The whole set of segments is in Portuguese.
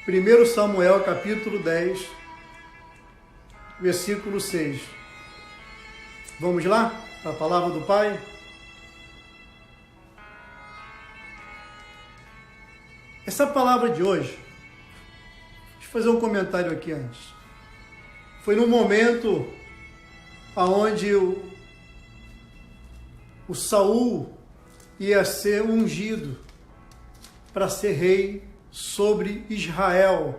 1 Samuel capítulo 10, versículo 6. Vamos lá? A palavra do Pai. Essa palavra de hoje, deixa eu fazer um comentário aqui antes. Foi num momento onde o Saul ia ser ungido para ser rei sobre Israel.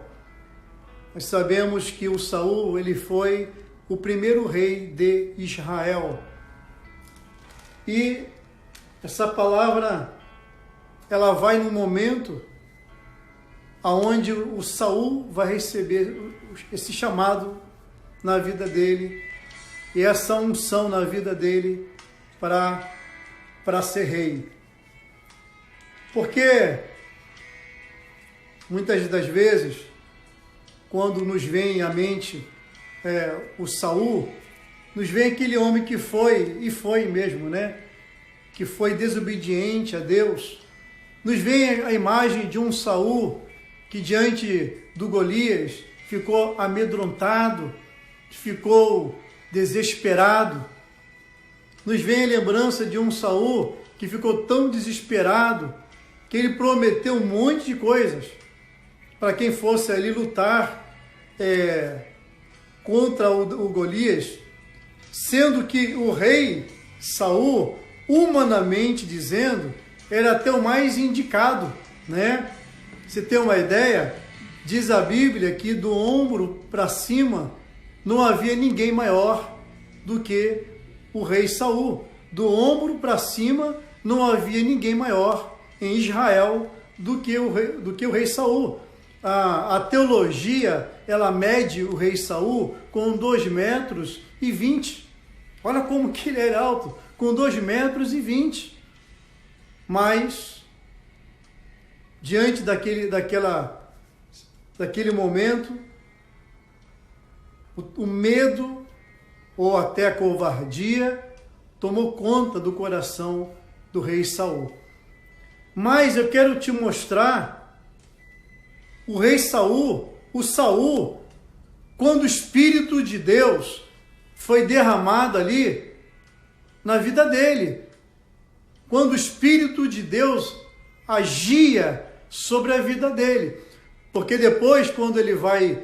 Nós sabemos que o Saul, ele foi o primeiro rei de Israel. E essa palavra, ela vai no momento aonde o Saul vai receber esse chamado na vida dele e essa unção na vida dele para ser rei. Porque muitas das vezes, quando nos vem à mente o Saul, nos vem aquele homem que foi mesmo, né? Que foi desobediente a Deus. Nos vem a imagem de um Saul que diante do Golias ficou amedrontado, ficou desesperado. Nos vem a lembrança de um Saul que ficou tão desesperado que ele prometeu um monte de coisas para quem fosse ali lutar contra o Golias, sendo que o rei Saul, humanamente dizendo, era até o mais indicado, né? Você tem uma ideia? Diz a Bíblia que do ombro para cima não havia ninguém maior do que o rei Saul. Do ombro para cima não havia ninguém maior em Israel do que o rei Saul. A teologia, ela mede o rei Saul com 2,20 metros. Olha como que ele era alto, com 2,20 metros. Mas, diante daquele momento, o medo ou até a covardia tomou conta do coração do rei Saul. Mas eu quero te mostrar o rei Saul, quando o Espírito de Deus foi derramado ali na vida dele, quando o Espírito de Deus agia sobre a vida dele. Porque depois, quando ele vai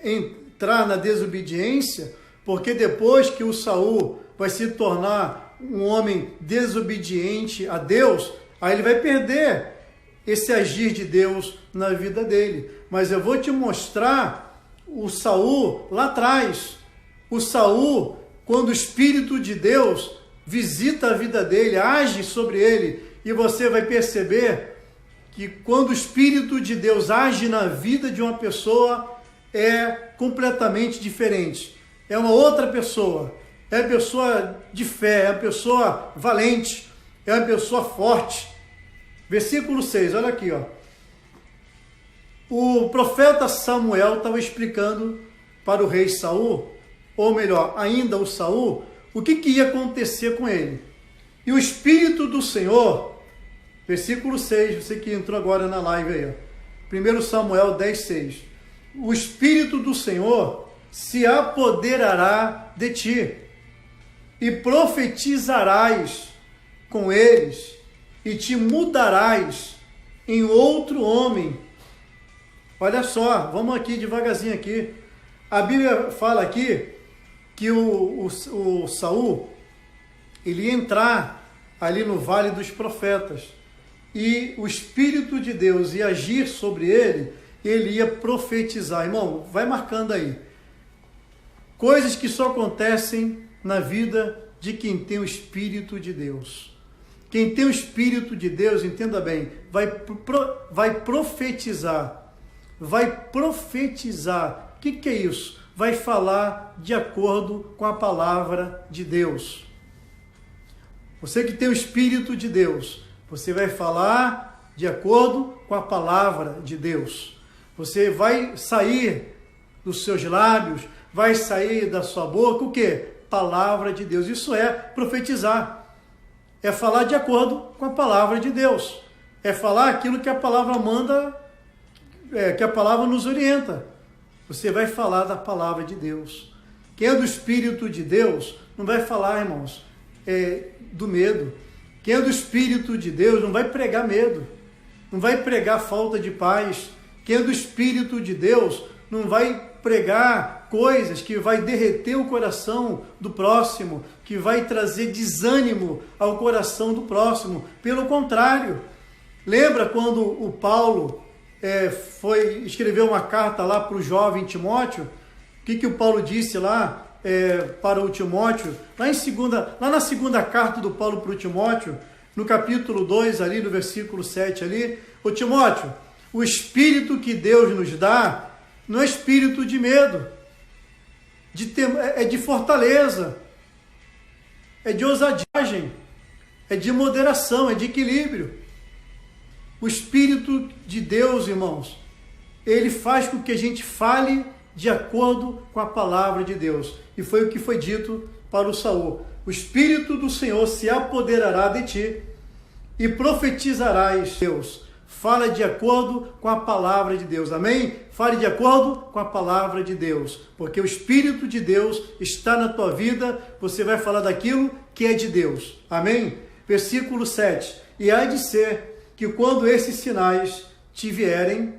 entrar na desobediência, porque depois que o Saul vai se tornar um homem desobediente a Deus, aí ele vai perder esse agir de Deus na vida dele. Mas eu vou te mostrar o Saul lá atrás. O Saul, quando o Espírito de Deus visita a vida dele, age sobre ele, e você vai perceber que quando o Espírito de Deus age na vida de uma pessoa, é completamente diferente. É uma outra pessoa. É uma pessoa de fé, é uma pessoa valente, é uma pessoa forte. Versículo 6, olha aqui, ó. O profeta Samuel estava explicando para o rei Saul, ou melhor, ainda o Saul, o que ia acontecer com ele. E o Espírito do Senhor, versículo 6, você que entrou agora na live aí, ó. 1 Samuel 10, 6. O Espírito do Senhor se apoderará de ti, e profetizarás com eles, e te mudarás em outro homem. Olha só, vamos aqui devagarzinho aqui. A Bíblia fala aqui que o Saul, ele ia entrar ali no Vale dos Profetas, e o Espírito de Deus ia agir sobre ele, ele ia profetizar. Irmão, vai marcando aí. Coisas que só acontecem na vida de quem tem o Espírito de Deus. Quem tem o Espírito de Deus, entenda bem, vai profetizar. Vai profetizar. O que é isso? Vai falar de acordo com a palavra de Deus. Você que tem o Espírito de Deus, você vai falar de acordo com a palavra de Deus. Você vai sair dos seus lábios, vai sair da sua boca o quê? Palavra de Deus. Isso é profetizar. É falar de acordo com a palavra de Deus. É falar aquilo que a palavra manda que a palavra nos orienta. Você vai falar da palavra de Deus. Quem é do Espírito de Deus não vai falar, irmãos, do medo. Quem é do Espírito de Deus não vai pregar medo, não vai pregar falta de paz. Quem é do Espírito de Deus não vai pregar coisas que vai derreter o coração do próximo, que vai trazer desânimo ao coração do próximo. Pelo contrário, lembra quando o Paulo escreveu uma carta lá para o jovem Timóteo? O que o Paulo disse lá para o Timóteo? Lá na segunda carta do Paulo para o Timóteo, no capítulo 2, ali no versículo 7, ali, ô Timóteo, o Espírito que Deus nos dá não é espírito de medo, é de fortaleza, é de ousadia, é de moderação, é de equilíbrio. O Espírito de Deus, irmãos, ele faz com que a gente fale de acordo com a palavra de Deus. E foi o que foi dito para o Saul. O Espírito do Senhor se apoderará de ti e profetizarás, Deus. Fala de acordo com a palavra de Deus. Amém? Fale de acordo com a palavra de Deus. Porque o Espírito de Deus está na tua vida. Você vai falar daquilo que é de Deus. Amém? Versículo 7. E há de ser que quando esses sinais te vierem,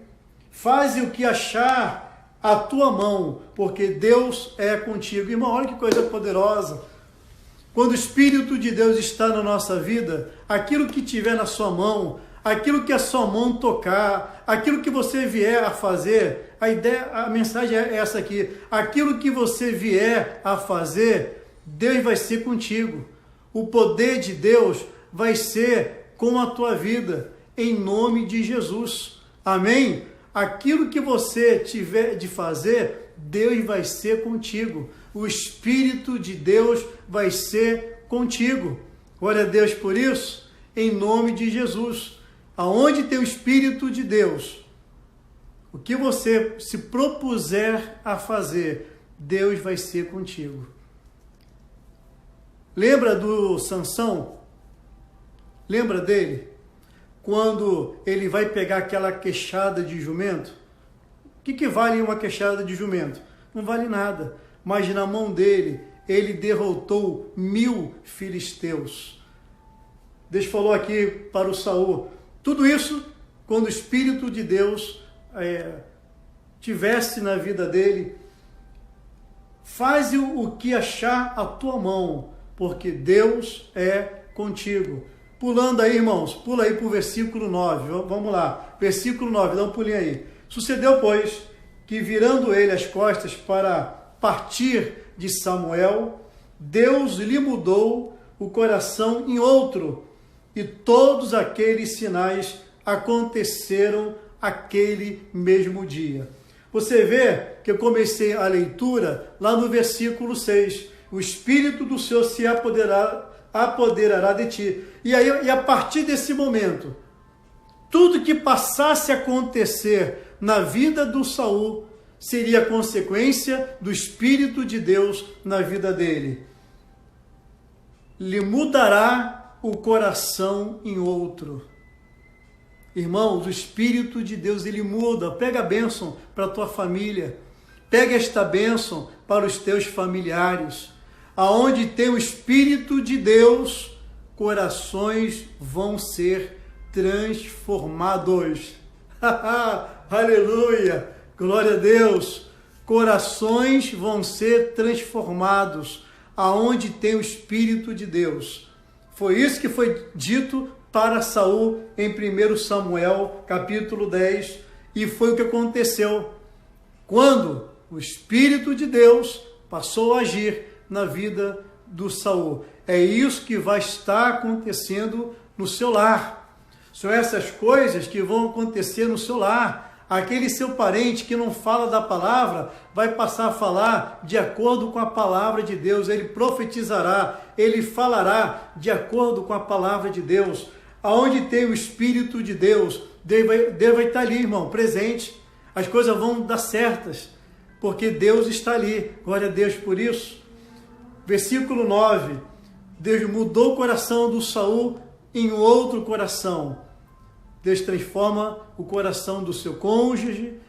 faze o que achar a tua mão, porque Deus é contigo. Irmão, olha que coisa poderosa. Quando o Espírito de Deus está na nossa vida, aquilo que tiver na sua mão, aquilo que a sua mão tocar, aquilo que você vier a fazer, a mensagem é essa aqui, aquilo que você vier a fazer, Deus vai ser contigo. O poder de Deus vai ser com a tua vida, em nome de Jesus. Amém? Aquilo que você tiver de fazer, Deus vai ser contigo. O Espírito de Deus vai ser contigo. Glória a Deus por isso, em nome de Jesus. Aonde tem o Espírito de Deus, o que você se propuser a fazer, Deus vai ser contigo. Lembra do Sansão? Lembra dele? Quando ele vai pegar aquela queixada de jumento? O que vale uma queixada de jumento? Não vale nada. Mas na mão dele, ele derrotou 1000 filisteus. Deus falou aqui para o Saul, tudo isso quando o Espírito de Deus tivesse na vida dele. Faze o que achar a tua mão, porque Deus é contigo. Pulando aí, irmãos, pula aí para o versículo 9, vamos lá, versículo 9, dá um pulinho aí. Sucedeu, pois, que virando ele as costas para partir de Samuel, Deus lhe mudou o coração em outro, e todos aqueles sinais aconteceram aquele mesmo dia. Você vê que eu comecei a leitura lá no versículo 6, o Espírito do Senhor se apoderará de ti. E a partir desse momento, tudo que passasse a acontecer na vida do Saul seria consequência do Espírito de Deus na vida dele. Lhe mudará o coração em outro. Irmãos, o Espírito de Deus, ele muda. Pega a bênção para a tua família. Pega esta bênção para os teus familiares. Aonde tem o Espírito de Deus, corações vão ser transformados. Aleluia! Glória a Deus! Corações vão ser transformados aonde tem o Espírito de Deus. Foi isso que foi dito para Saul em 1 Samuel, capítulo 10, e foi o que aconteceu quando o Espírito de Deus passou a agir na vida do Saul. É isso que vai estar acontecendo no seu lar. São essas coisas que vão acontecer no seu lar. Aquele seu parente que não fala da palavra vai passar a falar de acordo com a palavra de Deus. Ele profetizará, ele falará de acordo com a palavra de Deus. Aonde tem o Espírito de Deus, Deus vai estar ali, irmão, presente. As coisas vão dar certas, porque Deus está ali. Glória a Deus por isso. Versículo 9. Deus mudou o coração do Saul em outro coração. Deus transforma o coração do seu cônjuge,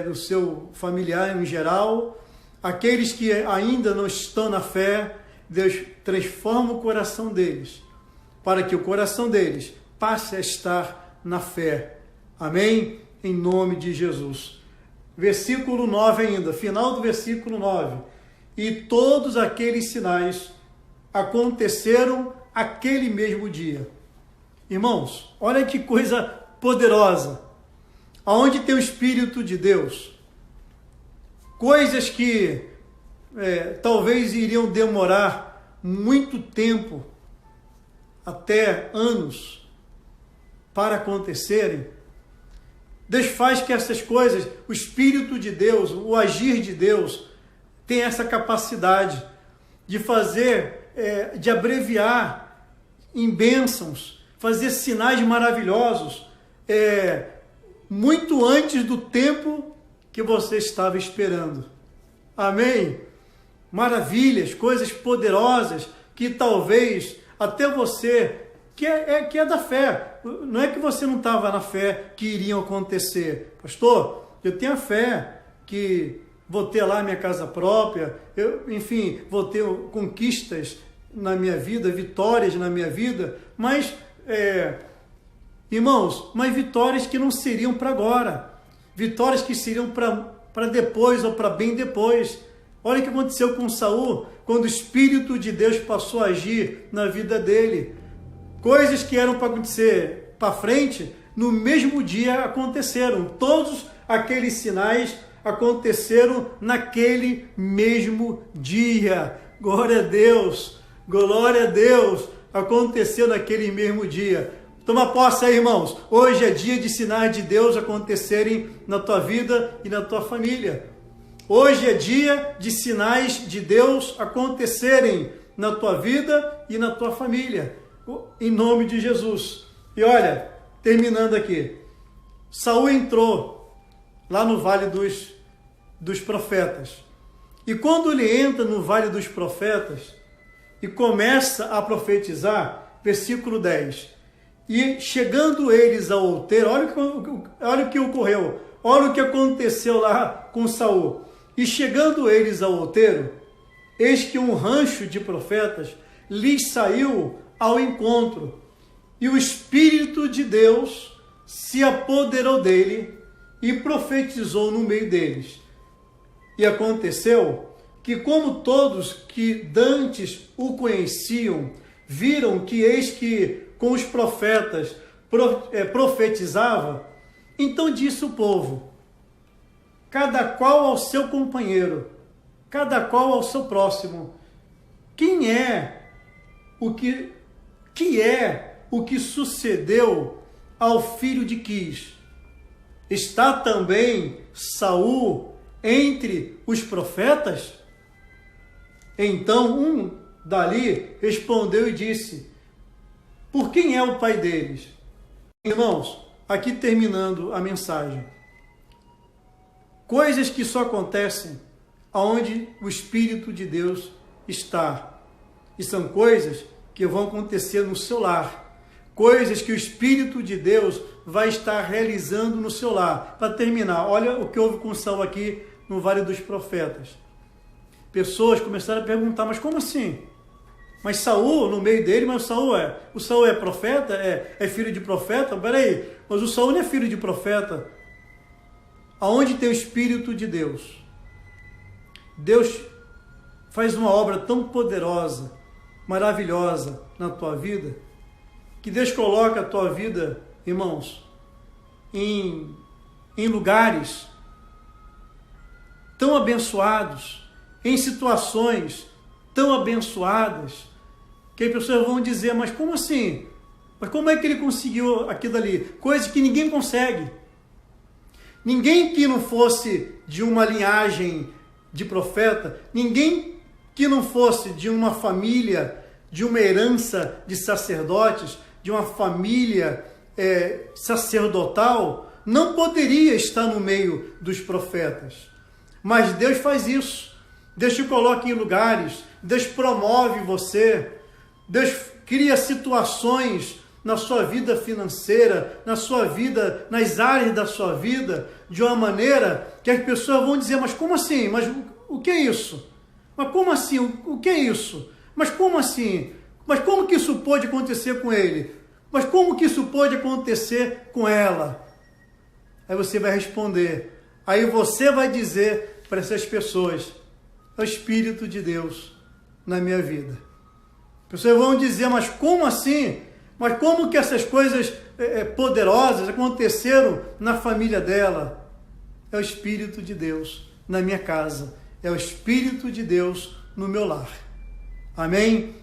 do seu familiar em geral. Aqueles que ainda não estão na fé, Deus transforma o coração deles, para que o coração deles passe a estar na fé. Amém? Em nome de Jesus. Versículo 9 ainda, final do versículo 9. E todos aqueles sinais aconteceram aquele mesmo dia. Irmãos, olha que coisa poderosa. Aonde tem o Espírito de Deus, coisas que talvez iriam demorar muito tempo, até anos, para acontecerem, Deus faz que essas coisas, o Espírito de Deus, o agir de Deus, tem essa capacidade de fazer, de abreviar em bênçãos, fazer sinais maravilhosos, muito antes do tempo que você estava esperando. Amém? Maravilhas, coisas poderosas que talvez até você, que é da fé, não é que você não estava na fé que iriam acontecer. Pastor, eu tenho a fé que vou ter lá minha casa própria, enfim, vou ter conquistas na minha vida, vitórias na minha vida, mas, irmãos, mas vitórias que não seriam para agora, vitórias que seriam para depois ou para bem depois. Olha o que aconteceu com Saul, quando o Espírito de Deus passou a agir na vida dele. Coisas que eram para acontecer para frente, no mesmo dia aconteceram. Todos aqueles sinais aconteceram naquele mesmo dia. Glória a Deus, glória a Deus, aconteceu naquele mesmo dia. Toma posse aí, irmãos. Hoje é dia de sinais de Deus acontecerem na tua vida e na tua família. Hoje é dia de sinais de Deus acontecerem na tua vida e na tua família. Em nome de Jesus. E olha, terminando aqui. Saul entrou lá no Vale dos Profetas. E quando ele entra no Vale dos Profetas e começa a profetizar, versículo 10. E chegando eles ao outeiro, olha o que ocorreu, olha o que aconteceu lá com Saul. E chegando eles ao outeiro, eis que um rancho de profetas lhes saiu ao encontro, e o Espírito de Deus se apoderou dele e profetizou no meio deles. E aconteceu que, como todos que dantes o conheciam, viram que eis que com os profetas profetizava, então disse o povo: cada qual ao seu companheiro, cada qual ao seu próximo, quem é o que sucedeu ao filho de Quis? Está também Saul entre os profetas? Então um dali respondeu e disse: por quem é o pai deles? Irmãos, aqui terminando a mensagem. Coisas que só acontecem aonde o Espírito de Deus está. E são coisas que vão acontecer no seu lar. Coisas que o Espírito de Deus vai estar realizando no seu lar. Para terminar, olha o que houve com Saul aqui no Vale dos Profetas. Pessoas começaram a perguntar, mas como assim? Mas Saul, no meio dele, mas o Saul é profeta? É filho de profeta? Peraí, mas o Saul não é filho de profeta. Aonde tem o Espírito de Deus, Deus faz uma obra tão poderosa, maravilhosa na tua vida, que Deus coloca a tua vida, irmãos, em lugares tão abençoados, em situações tão abençoadas, que as pessoas vão dizer, mas como assim? Mas como é que ele conseguiu aquilo ali? Coisa que ninguém consegue. Ninguém que não fosse de uma linhagem de profeta, ninguém que não fosse de uma família, de uma herança de sacerdotes, de uma família sacerdotal, não poderia estar no meio dos profetas. Mas Deus faz isso. Deus te coloca em lugares, Deus promove você, Deus cria situações na sua vida financeira, na sua vida, nas áreas da sua vida, de uma maneira que as pessoas vão dizer, mas como assim? Mas o que é isso? Mas como assim? O que é isso? Mas como assim? Mas como que isso pode acontecer com ele? Mas como que isso pode acontecer com ela? Aí você vai responder, aí você vai dizer para essas pessoas, é o Espírito de Deus na minha vida. As pessoas vão dizer, mas como assim? Mas como que essas coisas poderosas aconteceram na família dela? É o Espírito de Deus na minha casa. É o Espírito de Deus no meu lar. Amém?